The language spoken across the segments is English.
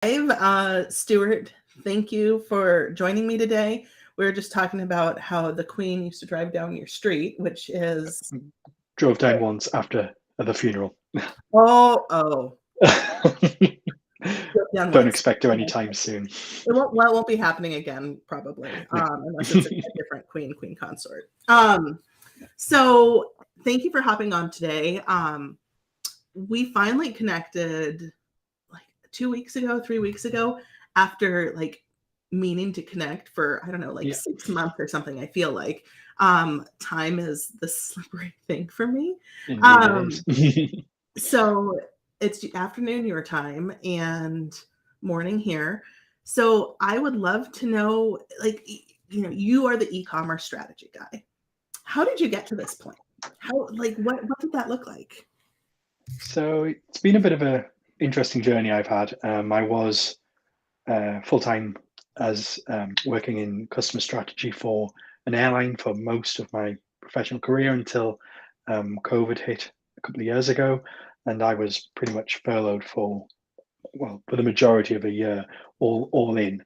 Stuart, thank you for joining me today. We were just talking about how the Queen used to drive down your street, which is Drove down once after the funeral. oh, drove down Don't once. expect her anytime soon. It won't be happening again, probably, No. unless it's a different queen consort. So thank you for hopping on today. We finally connected like 2 weeks ago, 3 weeks ago, after like meaning to connect for, I don't know, like Yeah, 6 months or something. I feel like time is the slippery thing for me. indeed it Um, is. so it's afternoon your time and morning here. So I would love to know, like, you are the e-commerce strategy guy. How did you get to this point? How, like, what did that look like? So it's been a bit of a interesting journey I've had. I was full time as working in customer strategy for an airline for most of my professional career until COVID hit a couple of years ago, and I was pretty much furloughed for the majority of a year, all in.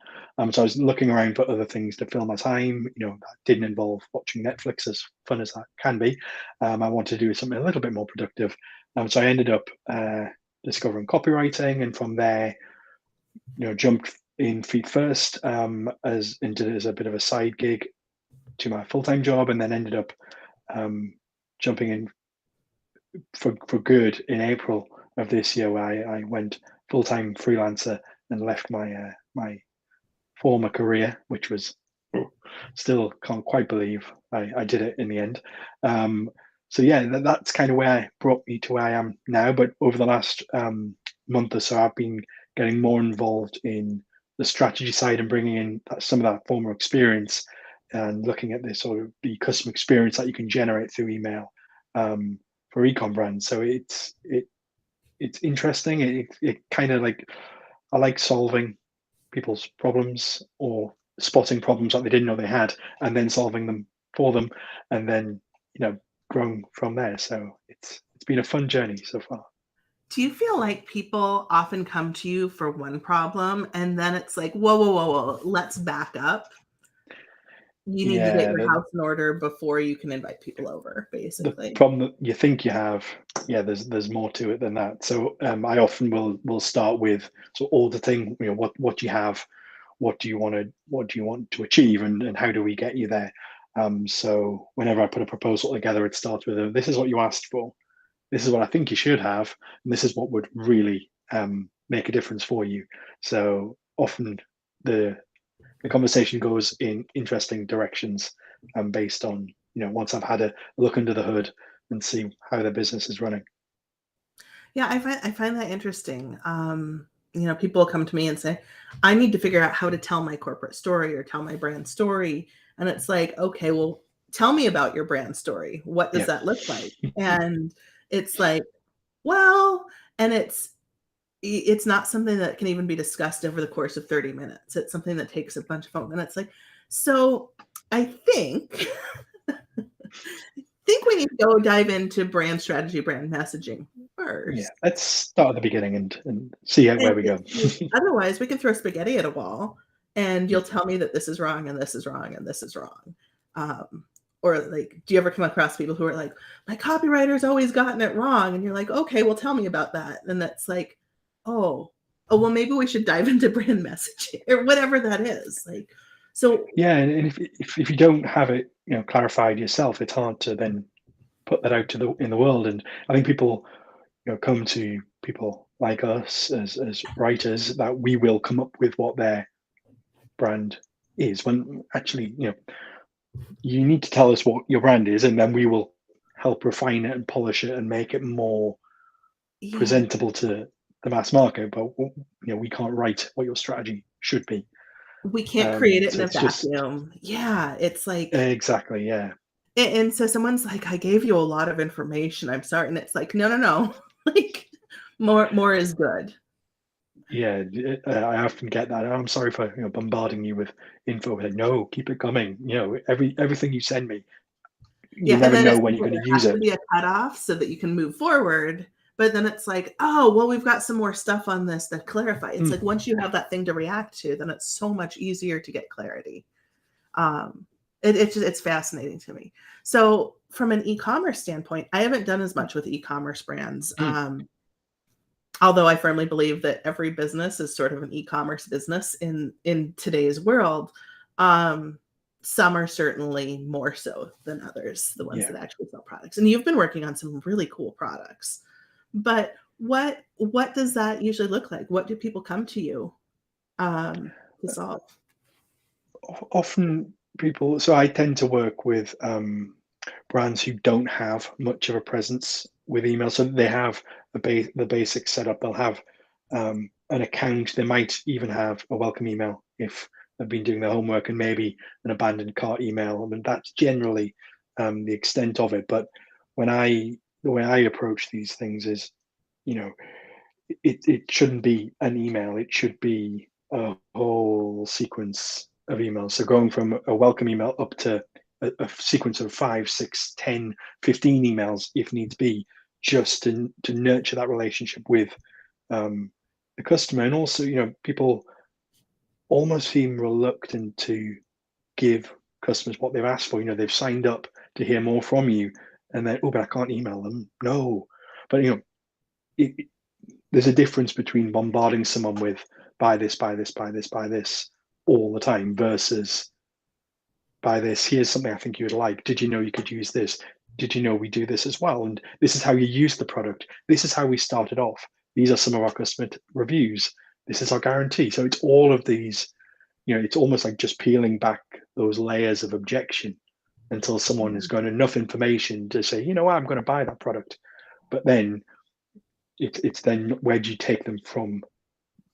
So I was looking around for other things to fill my time. That didn't involve watching Netflix, as fun as that can be. I wanted to do something a little bit more productive. So I ended up discovering copywriting, and from there, jumped in feet first as a bit of a side gig to my full time job, and then ended up um, jumping in for good in April of this year, where I went full time freelancer and left my former career, which was still can't quite believe I did it in the end. So yeah, that's kind of where brought me to where I am now. But over the last month or so, I've been getting more involved in the strategy side and bringing in some of that former experience and looking at this sort of the customer experience that you can generate through email for ecom brands. So it's interesting. It kind of like I like solving people's problems or spotting problems that they didn't know they had and then solving them for them and then growing from there. So it's been a fun journey so far. Do you feel like people often come to you for one problem and then it's like, whoa, whoa, whoa, whoa, let's back up? You need to get Yeah, your the house in order before you can invite people over, the basically. problem that you think you have, yeah, there's more to it than that. So I often will start with auditing, what you have, what do you want to achieve, and how do we get you there. So whenever I put a proposal together, it starts with this is what you asked for, this is what I think you should have, and this is what would really make a difference for you. So often the the conversation goes in interesting directions, based on once I've had a look under the hood and see how the business is running. Yeah, I find that interesting. People come to me and say, I need to figure out how to tell my corporate story or tell my brand story. And it's like, okay, well, tell me about your brand story. What does Yeah, that look like? And it's like, well, and it's not something that can even be discussed over the course of 30 minutes. It's something that takes a bunch of phone minutes. Like, so I think we need to go dive into brand strategy, brand messaging yeah. first. Let's start at the beginning and see where we go. Otherwise, we can throw spaghetti at a wall, and Yeah. you'll tell me that this is wrong and this is wrong and this is wrong. Or like, do you ever come across people who are like, my copywriter's always gotten it wrong, and you're like, okay, well, tell me about that. And that's like, oh, oh, well, maybe we should dive into brand messaging or whatever that is. Like, so Yeah, and if you don't have it clarified yourself, it's hard to then put that out to the in the world. And I think people come to people like us as writers that we will come up with what their brand is, when actually you need to tell us what your brand is, and then we will help refine it and polish it and make it more yeah, presentable to the mass market. But we can't write what your strategy should be. we can't create it in So a it's just vacuum. Yeah, it's like, exactly, yeah, and so someone's like, I gave you a lot of information. I'm sorry. And it's like, no, no, no. Like more is good. yeah. I often get that. I'm sorry for bombarding you with info. Like, no, keep it coming. Everything you send me, you Yeah. And never then know it's when like, you're well, going to there use has to it. be a cutoff so that you can move forward. But then it's like, oh, well, we've got some more stuff on this to clarify. It's Mm, like once you have that thing to react to, then it's so much easier to get clarity. Um, it's fascinating to me. So from an e-commerce standpoint, I haven't done as much with e-commerce brands. mm, Although I firmly believe that every business is sort of an e-commerce business in today's world. Um, some are certainly more so than others, the ones yeah. that actually sell products. And you've been working on some really cool products. But what does that usually look like? What do people come to you to solve? Often people, so I tend to work with brands who don't have much of a presence with email. So they have the basic setup. They'll have an account. They might even have a welcome email if they've been doing their homework, and maybe an abandoned cart email. I mean, that's generally the extent of it. But the way I approach these things is, you know, it shouldn't be an email. It should be a whole sequence of emails. So going from a welcome email up to a sequence of 5, 6, 10, 15 emails if needs be, just to nurture that relationship with the customer. And also, people almost seem reluctant to give customers what they've asked for. They've signed up to hear more from you, and then, oh, but I can't email them. No, but it, there's a difference between bombarding someone with buy this, buy this, buy this, buy this all the time versus buy this. Here's something I think you would like. Did you know you could use this? Did you know we do this as well? And this is how you use the product. This is how we started off. These are some of our customer reviews. This is our guarantee. So it's all of these, it's almost like just peeling back those layers of objection until someone has got enough information to say, you know what, I'm going to buy that product. But then it's then where do you take them from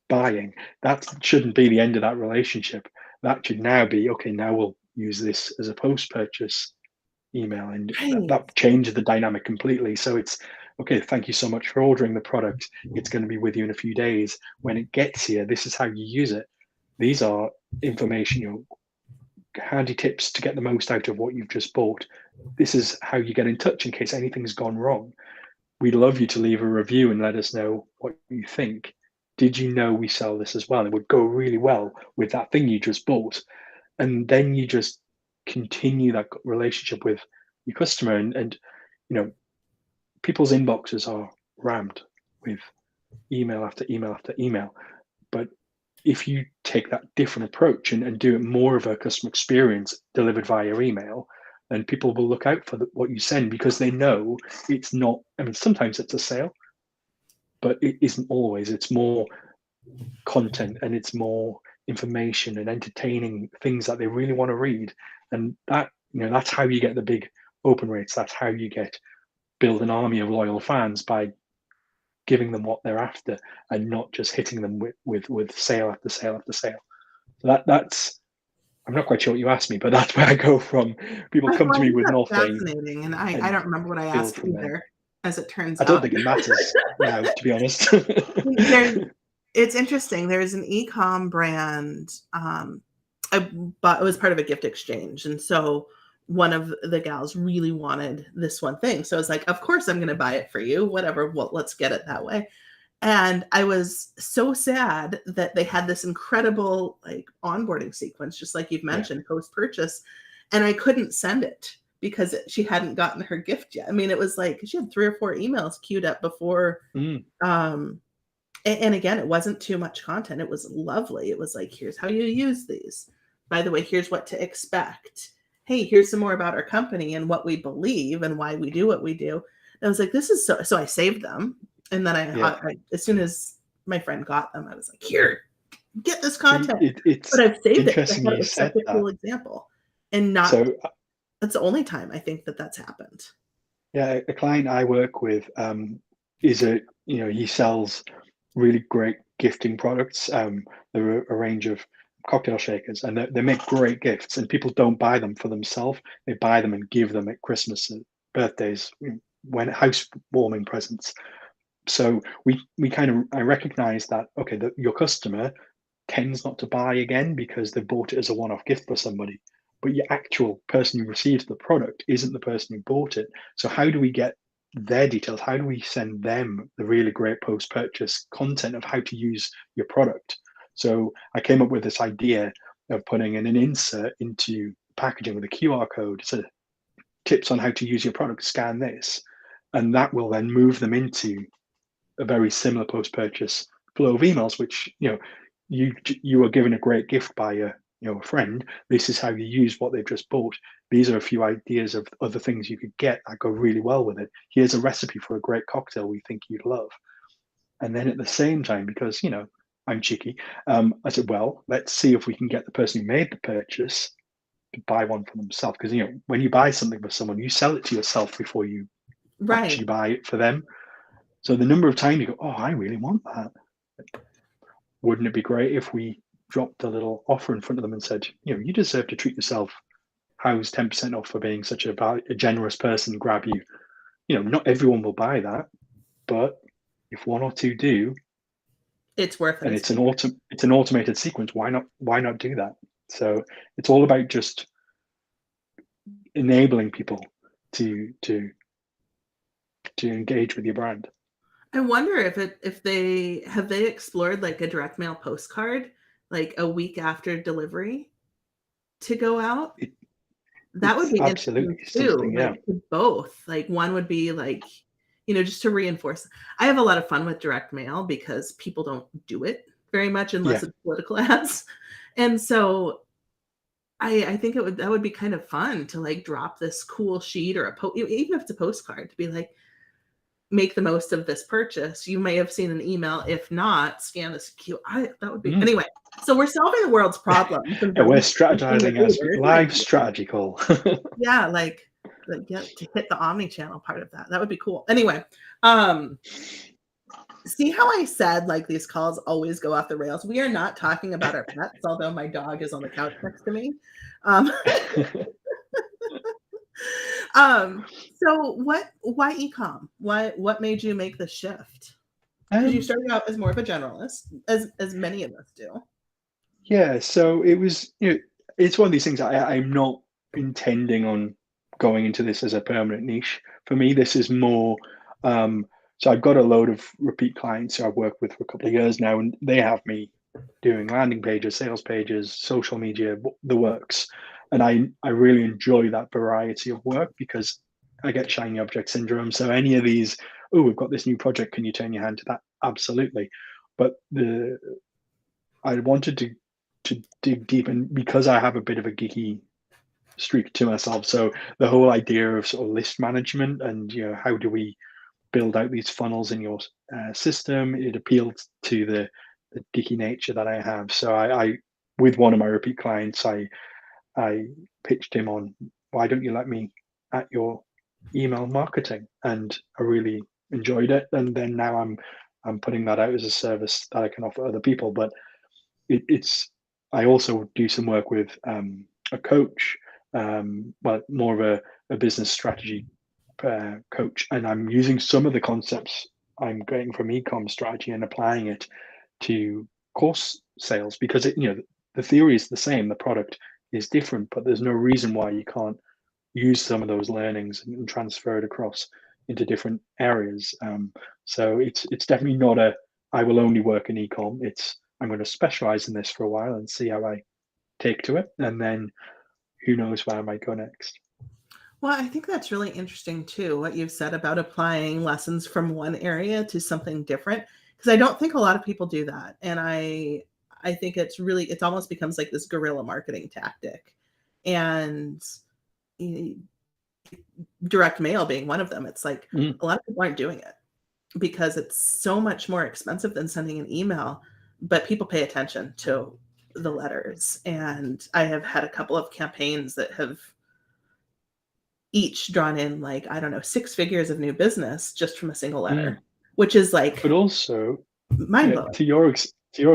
buying? That shouldn't be the end of that relationship. That should now be, okay, now we'll use this as a post-purchase email, and Right. that changes the dynamic completely. So it's okay, thank you so much for ordering the product. It's going to be with you in a few days. When it gets here, this is how you use it. These are information, handy tips to get the most out of what you've just bought. This is how you get in touch in case anything's gone wrong. We'd love you to leave a review and let us know what you think. Did you know we sell this as well? It would go really well with that thing you just bought. And then you just continue that relationship with your customer. And you know, people's inboxes are rammed with email after email after email. But if you take that different approach and do it more of a customer experience delivered via email, then people will look out for what you send because they know it's not, I mean, sometimes it's a sale, but it isn't always. It's more content and it's more information and entertaining things that they really want to read. And that's how you get the big open rates. That's how you build an army of loyal fans, by giving them what they're after and not just hitting them with sale after sale after sale. So that's I'm not quite sure what you asked me, but that's where I go from. People I come know, to I me think with that's nothing fascinating, and I and don't remember what I build asked from there. either, as it turns I don't out. think it matters now, to be honest. There it's interesting, there's an e-com brand, I bought it was part of a gift exchange, and so one of the gals really wanted this one thing, so I was like, "Of course I'm gonna buy it for you, whatever, well, let's get it that way." And I was so sad that they had this incredible, like, onboarding sequence, just like you've Yeah. mentioned, post-purchase, and I couldn't send it because she hadn't gotten her gift yet. I mean, it was like she had 3 or 4 emails queued up before, Mm, um and again, it wasn't too much content, it was lovely. It was like, "Here's how you use these. By the way, here's what to expect. Hey, here's some more about our company and what we believe and why we do what we do." And I was like, "This is so" I saved them, and then yeah. I as soon as my friend got them, I was like, "Here, get this See, content." But it's I've saved it because I interesting thought it you was such said a that. cool example, and not So that's the only time I think that that's happened. yeah, a client I work with is he sells really great gifting products. There are a range of cocktail shakers, and they make great gifts. And people don't buy them for themselves; they buy them and give them at Christmas and birthdays, when housewarming presents. So we kind of I recognize that, okay, that your customer tends not to buy again because they bought it as a one-off gift for somebody, but your actual person who receives the product isn't the person who bought it. So how do we get their details? How do we send them the really great post-purchase content of how to use your product? So I came up with this idea of putting in an insert into packaging with a QR code. So tips on how to use your product, scan this, and that will then move them into a very similar post-purchase flow of emails, which you were given a great gift by a friend. This is how you use what they've just bought. These are a few ideas of other things you could get that go really well with it. Here's a recipe for a great cocktail we think you'd love. And then at the same time, because I'm cheeky, I said, well, let's see if we can get the person who made the purchase to buy one for themselves. Because when you buy something for someone, you sell it to yourself before you Right. actually buy it for them. So the number of times you go, oh, I really want that. Wouldn't it be great if we dropped a little offer in front of them and said, you deserve to treat yourself. How's 10% off for being such a generous person? Grab you. Not everyone will buy that, but if one or two do, It's worth it. and it's an automated sequence, why not do that? So it's all about just enabling people to engage with your brand. I wonder if they explored like a direct mail postcard like a week after delivery to go out. It, That would it's be interesting absolutely something, too, yeah. like to both. Like one would be like, just to reinforce. I have a lot of fun with direct mail because people don't do it very much unless Yeah. it's political ads. And so I think that would be kind of fun to like drop this cool sheet or even if it's a postcard to be like, make the most of this purchase. You may have seen an email. If not, scan this that would be Mm. anyway. So we're solving the world's problems and Yeah, we're building something strategizing as like live strategy call. yeah, like get to hit the omni-channel part of that. That would be cool. Anyway, um, see how I said like these calls always go off the rails. We are not talking about our pets, although my dog is on the couch next to me. Um, so why ecom? What made you make the shift? Because you um, started out as more of a generalist, as many of us do. yeah, so it was, it's one of these things I'm not intending on going into this as a permanent niche. For me, this is more, so I've got a load of repeat clients who I've worked with for a couple of years now, and they have me doing landing pages, sales pages, social media, the works. And I really enjoy that variety of work because I get shiny object syndrome. So any of these, oh, we've got this new project, can you turn your hand to that? Absolutely. But I wanted to dig deep, and because I have a bit of a geeky streak to myself, so the whole idea of sort of list management and how do we build out these funnels in your system, it appealed to the geeky nature that I have. So I with one of my repeat clients, I pitched him on, why don't you let me at your email marketing, and I really enjoyed it. And then now I'm putting that out as a service that I can offer other people. But it's I also do some work with a coach, but more of a business strategy coach, and I'm using some of the concepts I'm getting from ecom strategy and applying it to course sales because the theory is the same, the product is different, but there's no reason why you can't use some of those learnings and transfer it across into different areas. So it's definitely not a I will only work in ecom. It's I'm going to specialize in this for a while and see how I take to it, and then who knows where I might go next. Well, I think that's really interesting too, what you've said about applying lessons from one area to something different, because I don't think a lot of people do that. And I think it almost becomes like this guerrilla marketing tactic. And y- direct mail being one of them, it's like Mm, a lot of people aren't doing it because it's so much more expensive than sending an email, but people pay attention to the letters. And I have had a couple of campaigns that have each drawn in like, I don't know, six figures of new business just from a single mm. letter, which is But like also, mind blowing. to your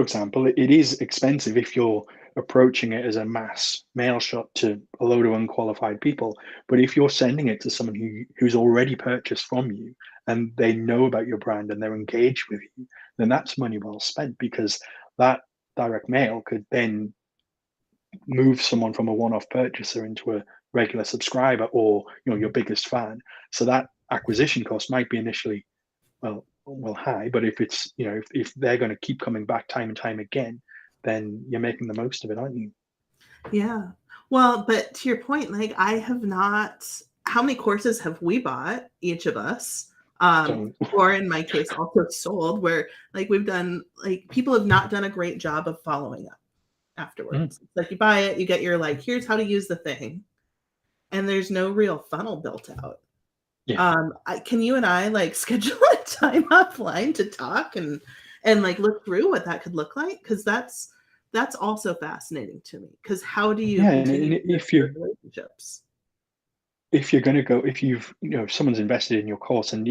example, it is expensive if you're approaching it as a mass mail shot to a load of unqualified people. But if you're sending it to someone who's already purchased from you and they know about your brand and they're engaged with you, then that's money well spent because that direct mail could then move someone from a one-off purchaser into a regular subscriber or your biggest fan. So acquisition cost might be initially high, but if it's, if they're going to keep coming back time and time again, then you're making the most of it, aren't you? Yeah. Well, but to your point, like I have not, how many courses have we bought, each of us? So Or in my case, also sold, where like we've done, like people have not done a great job of following up afterwards. It's like you buy it, you get your like, here's how to use the thing, and there's no real funnel built out. yeah, Can you and I like schedule a time offline to talk and like look through what that could look like? Because that's also fascinating to me. Because how do you yeah, and continue to if build you relationships? if you're going to go, if you've, if someone's invested in your course and,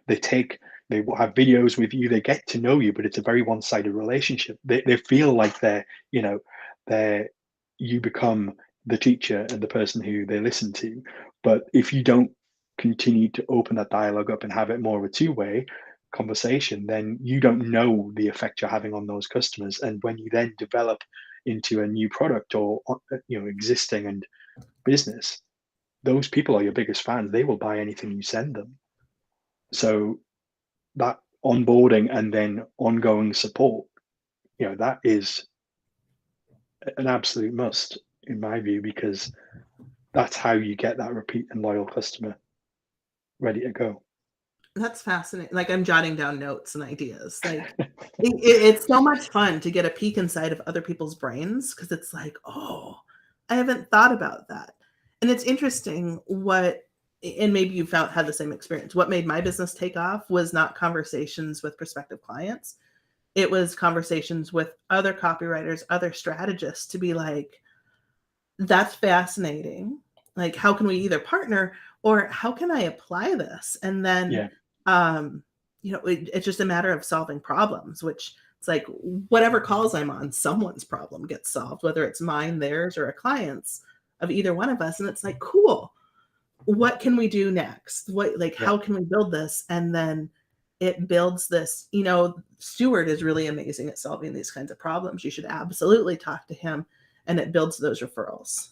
they take, they will have videos with you, they get to know you, but it's a very one-sided relationship. They feel like they're, you become the teacher and the person who they listen to. But if you don't continue to open that dialogue up and have it more of a two-way conversation, then you don't know the effect you're having on those customers. And when you then develop into a new product or, existing and business, those people are your biggest fans. They will buy anything you send them. So that onboarding and then ongoing support, that is an absolute must in my view, because that's how you get that repeat and loyal customer ready to go. That's fascinating. Like I'm jotting down notes and ideas. Like it's so much fun to get a peek inside of other people's brains because it's like, oh, I haven't thought about that. And it's interesting what, and maybe you found had the same experience. What made my business take off was not conversations with prospective clients. It was conversations with other copywriters, other strategists to be like, that's fascinating. Like, how can we either partner or how can I apply this? And then, Yeah. um, it's just a matter of solving problems, which it's like whatever calls I'm on, someone's problem gets solved, whether it's mine, theirs, or a client's of either one of us. And it's like, cool. What can we do next? What, like, Yeah. how can we build this? And then it builds this, Stuart is really amazing at solving these kinds of problems. You should absolutely talk to him, and it builds those referrals.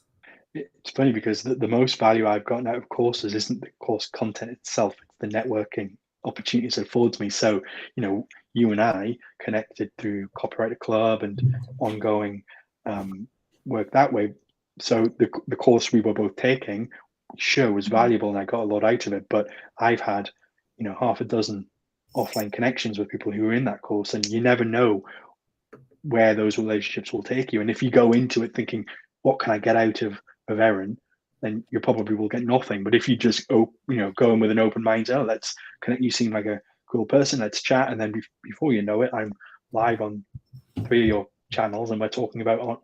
It's funny because the most value I've gotten out of courses isn't the course content itself, it's the networking opportunities it affords me. So, you and I connected through Copywriter Club and ongoing work that way. So the course we were both taking, sure, was valuable and I got a lot out of it, but I've had, half a dozen offline connections with people who are in that course, and you never know where those relationships will take you. And if you go into it thinking, what can I get out of Erin, then you probably will get nothing. But if you just go in with an open mind, oh, let's connect. You seem like a cool person. Let's chat, and then before you know it, I'm live on 3 of your channels, and we're talking about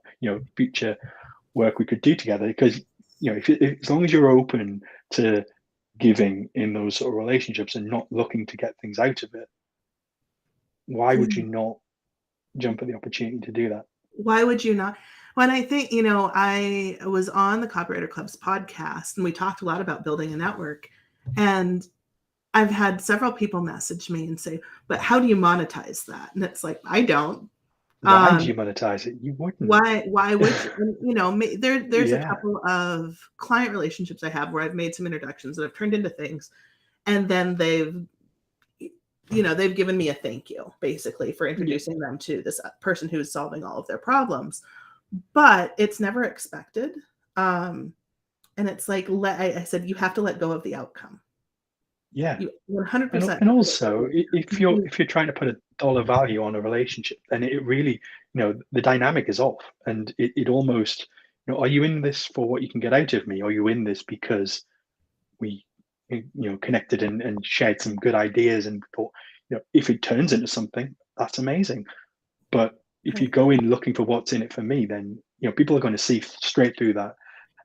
future work we could do together. Because if as long as you're open to giving in those sort of relationships and not looking to get things out of it, why would you not jump at the opportunity to do that? Why would you not? When I think, I was on the Copywriter Club's podcast and we talked a lot about building a network. And I've had several people message me and say, but how do you monetize that? And it's like, I don't. Why do Um, you monetize it? You wouldn't. why would you? And, there's a Yeah, couple of client relationships I have where I've made some introductions that have turned into things. And then they've given me a thank you basically for yeah, introducing them to this person who's solving all of their problems, but it's never expected. And it's like, I said, you have to let go of the outcome. yeah. You And 100% have and to let also, go. if you're trying to put a dollar value on a relationship, then it really, the dynamic is off, and it almost, are you in this for what you can get out of me? Or are you in this because we, connected and shared some good ideas and thought, if it turns into something, that's amazing. But if you Right. go in looking for what's in it for me, then people are going to see straight through that,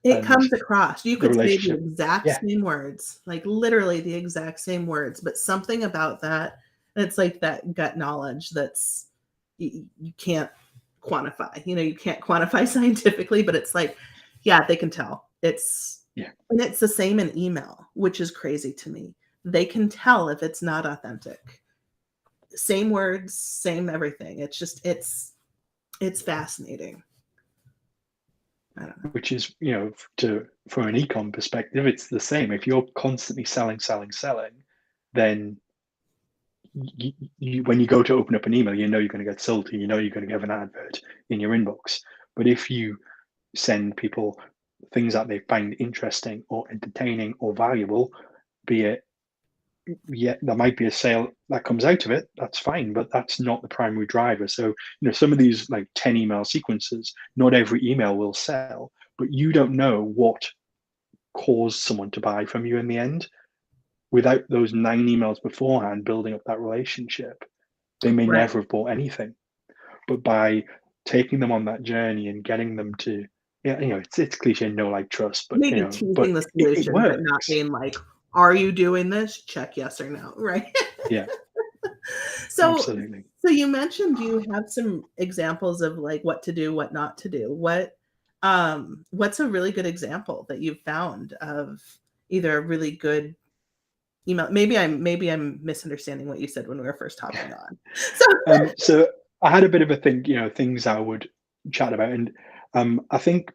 It and comes across. You the could say the relationship. exact Yeah, same words, like literally the exact same words, but something about that, it's like that gut knowledge that's you can't quantify. You can't quantify scientifically, but it's like, yeah, they can tell. yeah. And it's the same in email, which is crazy to me. They can tell if it's not authentic. Same words, same everything. It's fascinating. don't know. which is, from an ecom perspective, it's the same. If you're constantly selling, then when you go to open up an email, you know you're going to get sold to, you know you're going to get an advert in your inbox. But if you send people things that they find interesting or entertaining or valuable, be it, yeah, there might be a sale that comes out of it, that's fine, but that's not the primary driver. So, some of these like 10 email sequences, not every email will sell, but you don't know what caused someone to buy from you in the end. Without those 9 emails beforehand building up that relationship, they may Right. never have bought anything. But by taking them on that journey and getting them to, yeah, it's cliche, no like trust, but Maybe but teasing the it solution, but not works. being like, "Are you doing this? Check yes or no." Right? Yeah, So absolutely. so you mentioned you have some examples of, like, what to do, what not to do. What's a really good example that you've found of either a really good email? Maybe I'm misunderstanding what you said when we were first hopping on. So So I had a bit of a think, things I would chat about, and I think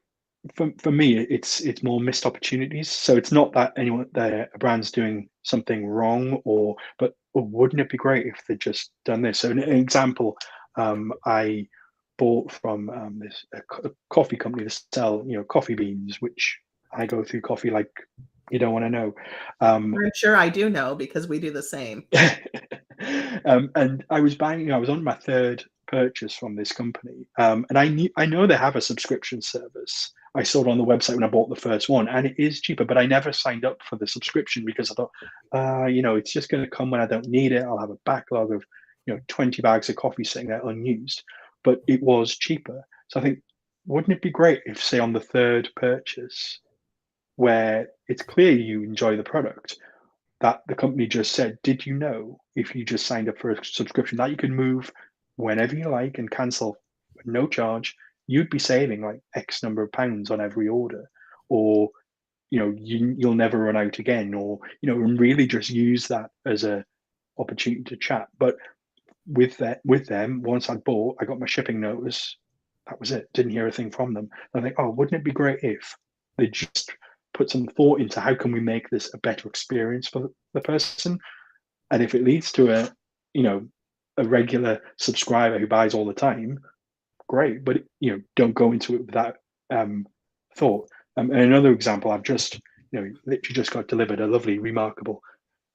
for me, it's more missed opportunities. So it's not that a brand's doing something wrong, but wouldn't it be great if they just done this? So an example, I bought from this a coffee company to sell, coffee beans, which I go through coffee like you don't want to know. Um, I'm sure I do know because we do the same. and I was buying, I was on my third purchase from this company, and I know they have a subscription service. I saw it on the website when I bought the first one, and it is cheaper. But I never signed up for the subscription because I thought, it's just going to come when I don't need it. I'll have a backlog of 20 bags of coffee sitting there unused. But it was cheaper, so I think, wouldn't it be great if, say, on the third purchase, where it's clear you enjoy the product, that the company just said, did you know, if you just signed up for a subscription, that you can move whenever you like and cancel at no charge, you'd be saving like X number of pounds on every order, or you'll never run out again, or and really just use that as a opportunity to chat. But with them, once I bought, I got my shipping notice. That was it. Didn't hear a thing from them. I think, oh, wouldn't it be great if they just put some thought into how can we make this a better experience for the person? And if it leads to you know, a regular subscriber who buys all the time, great. But don't go into it with that thought. And another example, I've just literally just got delivered a lovely, remarkable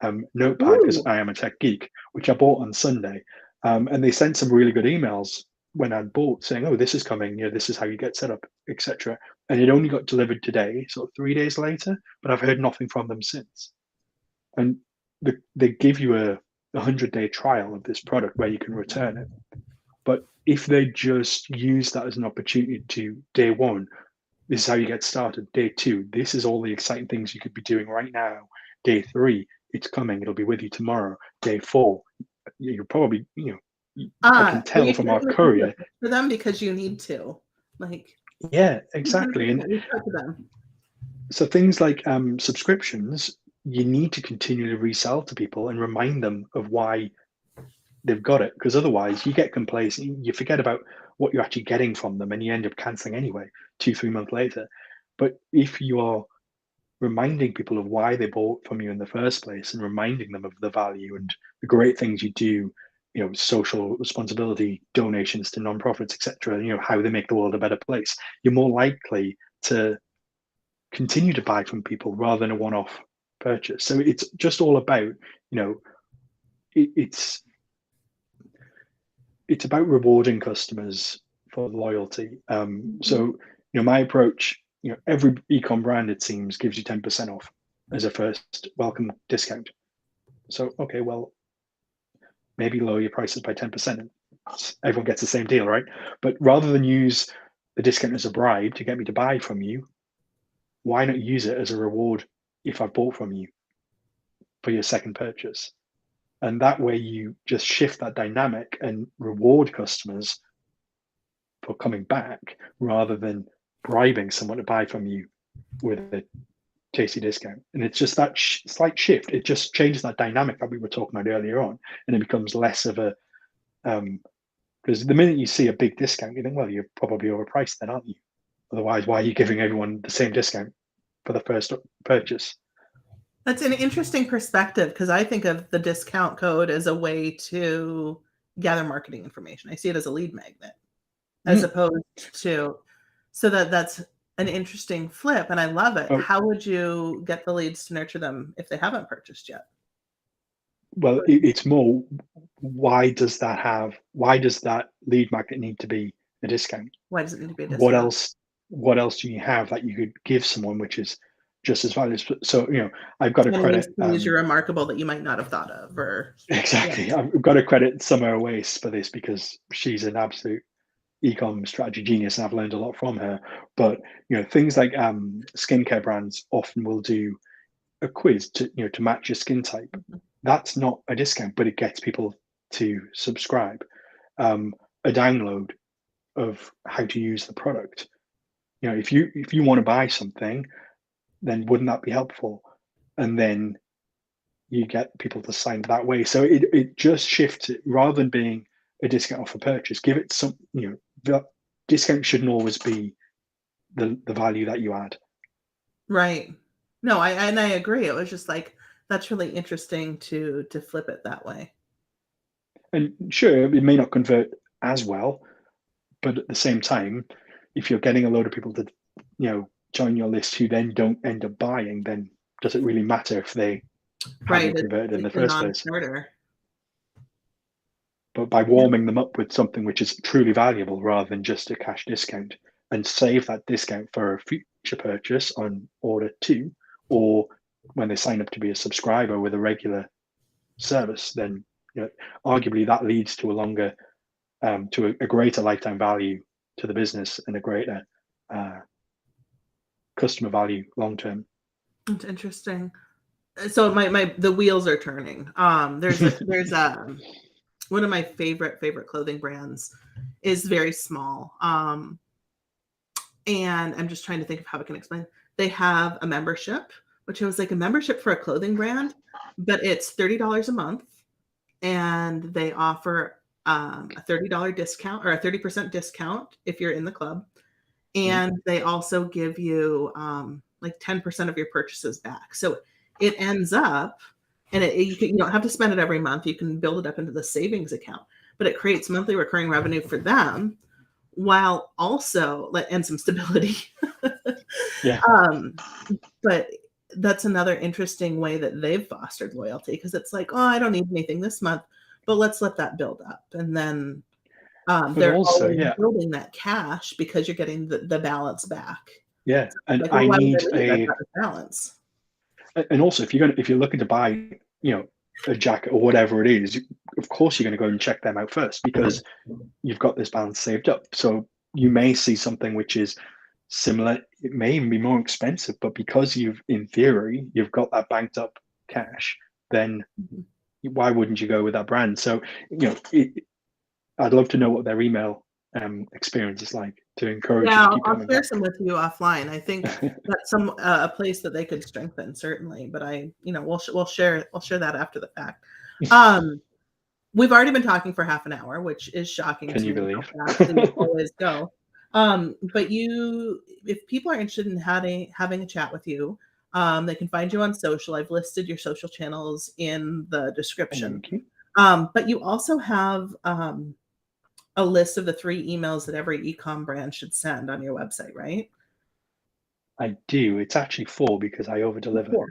notepad, because Ooh. I am a tech geek, which I bought on Sunday. And they sent some really good emails when I'd bought, saying, "Oh, this is coming. This is how you get set up, etc." And it only got delivered today, sort of 3 days later. But I've heard nothing from them since. And they give you a 100-day trial of this product where you can return it. But if they just use that as an opportunity to, day one, this is how you get started. Day two, this is all the exciting things you could be doing right now. Day three, it's coming. It'll be with you tomorrow. Day four, you're probably, I can Are tell you from our checking if you do courier. it for them because you need to? Like, Yeah, exactly. And 100% reach out to them. so things like subscriptions, you need to continually resell to people and remind them of why they've got it, because otherwise you get complacent, you forget about what you're actually getting from them, and you end up canceling anyway 2 3 months later. But if you are reminding people of why they bought from you in the first place, and reminding them of the value and the great things you do, social responsibility, donations to nonprofits, etc., how they make the world a better place, you're more likely to continue to buy from people rather than a one-off purchase. So it's just all about, it's about rewarding customers for loyalty. Mhm. So, my approach, every ecom brand, it seems, gives you 10% off as a first welcome discount. So, okay, well, maybe lower your prices by 10%. And everyone gets the same deal, right? But rather than use the discount as a bribe to get me to buy from you, why not use it as a reward if I bought from you for your second purchase? And that way you just shift that dynamic and reward customers for coming back, rather than bribing someone to buy from you with a tasty discount. And it's just that slight shift. It just changes that dynamic that we were talking about earlier on, and it becomes less of a because the minute you see a big discount, you think, well, you're probably overpriced, then, aren't you? Otherwise, why are you giving everyone the same discount for the first purchase? That's an interesting perspective because I think of the discount code as a way to gather marketing information. I see it as a lead magnet as Mm. opposed to, so that's an interesting flip, and I love it. Oh, How would you get the leads to nurture them if they haven't purchased yet? well, it's more, why does that lead magnet need to be a discount? Why does it need to be a What discount? else what else do you have that you could give someone which is just as valuable? So, I've got to Finding ways credit to use your remarkable that you might not have thought of, or yeah, exactly. I've got to credit Summer Waste for this because she's an absolute e-com strategy genius, and I've learned a lot from her. But things like skincare brands often will do a quiz to match your skin type. mhm, That's not a discount, but it gets people to subscribe. A download of how to use the product. If you want to buy something, then wouldn't that be helpful? And then you get people to sign that way. So it just shifts it rather than being a discount off a purchase. Give it some, the discount shouldn't always be the value that you add. right. No, I agree. It was just like that's really interesting to flip it that way. And sure, it may not convert as well, but at the same time, if you're getting a load of people to, join your list who then don't end up buying, then does it really matter if they Right, haven't converted in the it's a first place? non-starter. But by Yeah, warming them up with something which is truly valuable rather than just a cash discount, and save that discount for a future purchase on order two, or when they sign up to be a subscriber with a regular service, then arguably that leads to a longer, to a greater lifetime value to the business and a greater uh, customer value long term. it's interesting. So the wheels are turning. There's one of my favorite clothing brands is very small. And I'm just trying to think of how I can explain. They have a membership, which was like a membership for a clothing brand, but it's $30 a month, and they offer a $30 discount or a 30% discount if you're in the club. Yeah. And they also give you like 10% of your purchases back. So it ends up, and you don't have to spend it every month. You can build it up into the savings account, but it creates monthly recurring revenue for them while also and some stability. Yeah. um, but that's another interesting way that they've fostered loyalty because it's like, oh, I don't need anything this month, but let's let that build up. And then But they're also, always yeah, building that cash because you're getting the balance back. yeah. And Like, well, I why would need I leave? I've got the balance. and also if you're looking to buy, a jacket or whatever it is, of course you're going to go and check them out first because you've got this balance saved up. So you may see something which is similar. It may even be more expensive, but because in theory, you've got that banked up cash, then Mhm. why wouldn't you go with that brand? So, I'd love to know what their email experience is like to encourage you Yeah, to I'll keep I'll coming share back. some with you offline. I think that's a place that they could strengthen certainly, but we'll share that after the fact. Um, we've already been talking for half an hour, which is shocking Can to you me how believe? fast these always go. But if people are interested in having a chat with you, they can find you on social. I've listed your social channels in the description. Thank you. But you also have a list of the 3 emails that every e-com brand should send on your website, right? I do. It's actually four because I over deliver. Cool.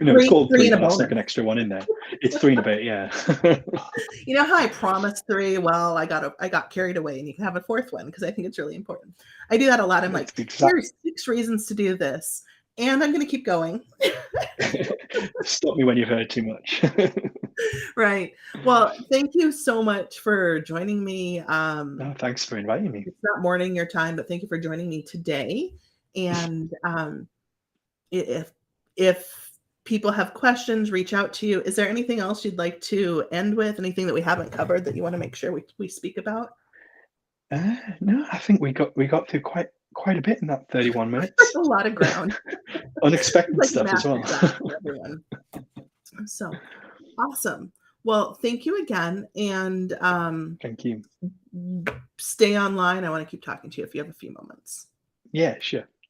No, it's 3, called 3 three, and a but I snuck bonus. an extra one in there. It's three and a bit, yeah. You know how I promised 3? Well, I got carried away, and you can have a 4th one because I think it's really important. I do that a lot. I'm It's like, exact. "Here's 6 reasons to do this, and I'm gonna keep going." Stop me when you've heard too much. Right. Well, thank you so much for joining me. No, thanks for inviting me. It's not morning your time, but thank you for joining me today. And if people have questions, reach out to you. Is there anything else you'd like to end with? Anything that we haven't covered that you want to make sure we speak about? No, I think we got through quite a bit in that 31 That's minutes. a lot of ground. It's Unexpected like a stuff as master well. class for everyone. So awesome. Well, thank you again. And Thank you. stay online. I want to keep talking to you if you have a few moments. Yeah, sure.